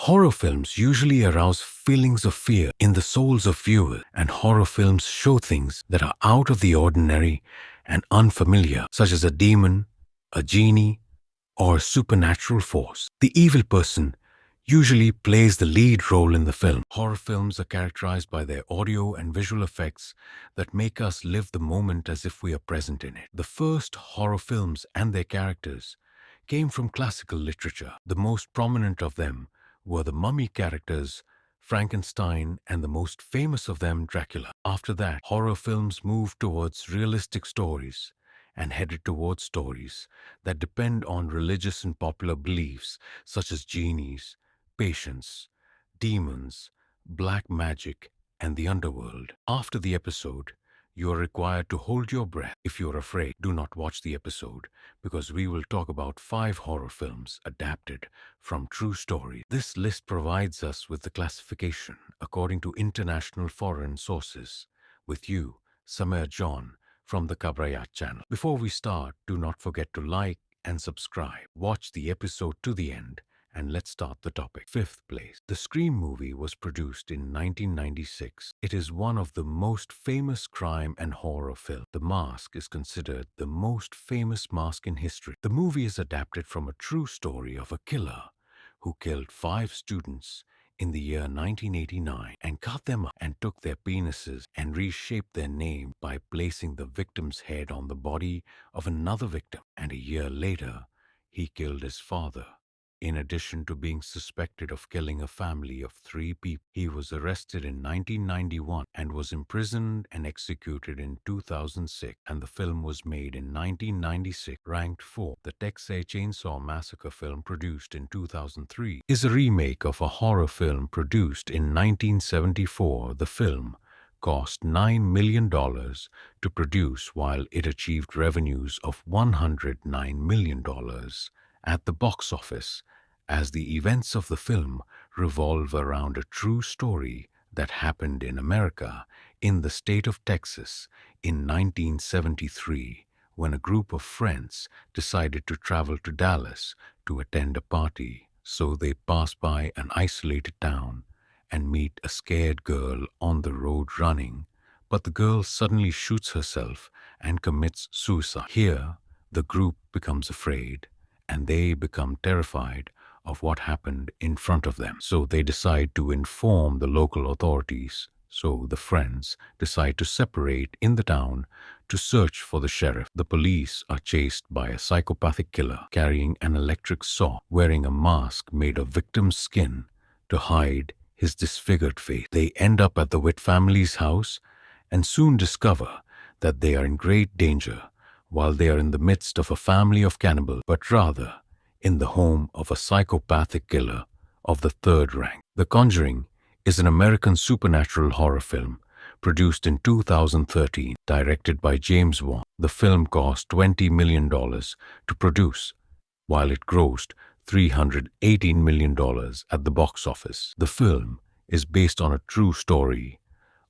Horror films usually arouse feelings of fear in the souls of viewers, and horror films show things that are out of the ordinary and unfamiliar, such as a demon, a genie, or a supernatural force. The evil person usually plays the lead role in the film. Horror films are characterized by their audio and visual effects that make us live the moment as if we are present in it. The first horror films and their characters came from classical literature. The most prominent of them were the mummy characters, Frankenstein, and the most famous of them, Dracula. After that, horror films moved towards realistic stories and headed towards stories that depend on religious and popular beliefs such as genies, patience, demons, black magic, and the underworld. After the episode, you are required to hold your breath. If you're afraid, do not watch the episode because we will talk about 5 horror films adapted from true stories. This list provides us with the classification according to international foreign sources. With you, Samir John from the Kabrayat channel. Before we start, do not forget to like and subscribe. Watch the episode to the end. And let's start the topic. 5th place. The Scream movie was produced in 1996. It is one of the most famous crime and horror films. The Mask is considered the most famous mask in history. The movie is adapted from a true story of a killer who killed 5 students in the year 1989 and cut them up and took their penises and reshaped their name by placing the victim's head on the body of another victim. And a year later, he killed his father. In addition to being suspected of killing a family of 3 people, he was arrested in 1991 and was imprisoned and executed in 2006, and the film was made in 1996. Ranked 4. The Texas Chainsaw Massacre film produced in 2003 is a remake of a horror film produced in 1974. The film cost $9 million to produce while it achieved revenues of $109 million at the box office, as the events of the film revolve around a true story that happened in America in the state of Texas in 1973 when a group of friends decided to travel to Dallas to attend a party. So they pass by an isolated town and meet a scared girl on the road running, but the girl suddenly shoots herself and commits suicide. Here, the group becomes afraid and they become terrified of what happened in front of them. So they decide to inform the local authorities. So the friends decide to separate in the town to search for the sheriff. The police are chased by a psychopathic killer carrying an electric saw, wearing a mask made of victim's skin to hide his disfigured face. They end up at the Witt family's house and soon discover that they are in great danger while they are in the midst of a family of cannibals, but rather in the home of a psychopathic killer of the 3rd rank. The Conjuring is an American supernatural horror film produced in 2013, directed by James Wan. The film cost $20 million to produce, while it grossed $318 million at the box office. The film is based on a true story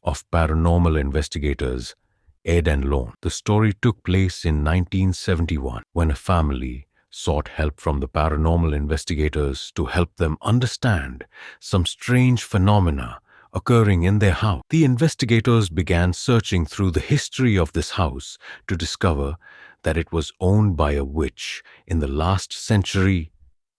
of paranormal investigators Ed and Lorne. The story took place in 1971 when a family sought help from the paranormal investigators to help them understand some strange phenomena occurring in their house. The investigators began searching through the history of this house to discover that it was owned by a witch in the last century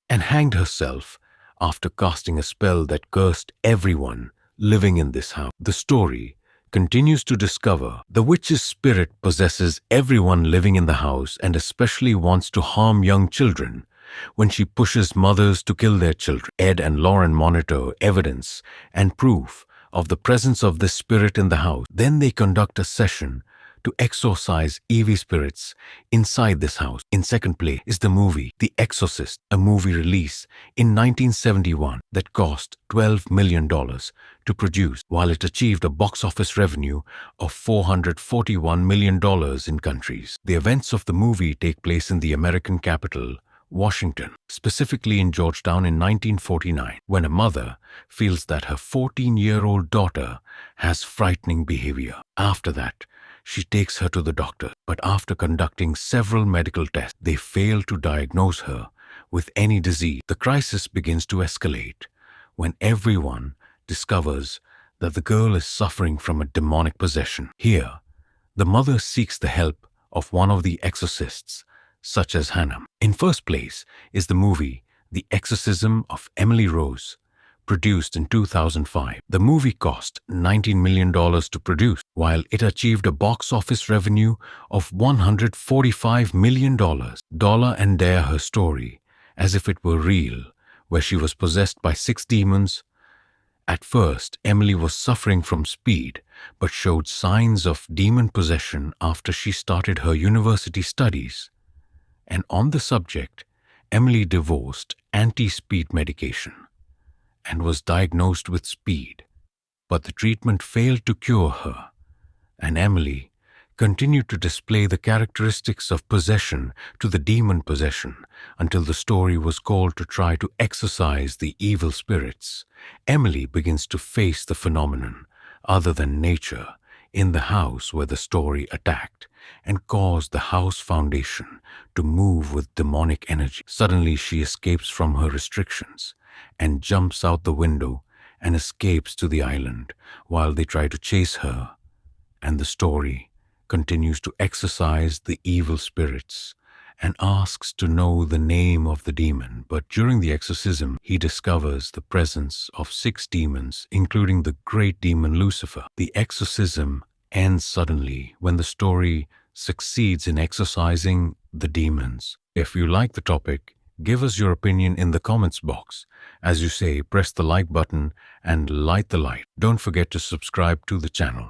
and hanged herself after casting a spell that cursed everyone living in this house. The story continues to discover the witch's spirit possesses everyone living in the house and especially wants to harm young children when she pushes mothers to kill their children. Ed and Lauren monitor evidence and proof of the presence of this spirit in the house. Then they conduct a session to exorcise evil spirits inside this house. In 2nd place is the movie The Exorcist, a movie released in 1971 that cost $12 million to produce, while it achieved a box office revenue of $441 million in countries. The events of the movie take place in the American capital, Washington, specifically in Georgetown in 1949, when a mother feels that her 14-year-old daughter has frightening behavior. After that, she takes her to the doctor, but after conducting several medical tests, they fail to diagnose her with any disease. The crisis begins to escalate when everyone discovers that the girl is suffering from a demonic possession. Here, the mother seeks the help of one of the exorcists, such as Hannah. In first place is the movie The Exorcism of Emily Rose, produced in 2005. The movie cost $19 million to produce, while it achieved a box office revenue of $145 million. And dare her story, as if it were real, where she was possessed by 6 demons. At first, Emily was suffering from speed, but showed signs of demon possession after she started her university studies. And on the subject, Emily divorced anti-speed medication and was diagnosed with speed, but the treatment failed to cure her, and Emily continued to display the characteristics of possession to the demon possession until the story was called to try to exorcise the evil spirits. Emily begins to face the phenomenon other than nature in the house where the story attacked and caused the house foundation to move with demonic energy. Suddenly she escapes from her restrictions and jumps out the window and escapes to the island while they try to chase her, and the story continues to exorcise the evil spirits and asks to know the name of the demon. But during the exorcism, he discovers the presence of 6 demons, including the great demon Lucifer. The exorcism ends suddenly when the story succeeds in exorcising the demons. If you like the topic, give us your opinion in the comments box. As you say, press the like button and light the light. Don't forget to subscribe to the channel.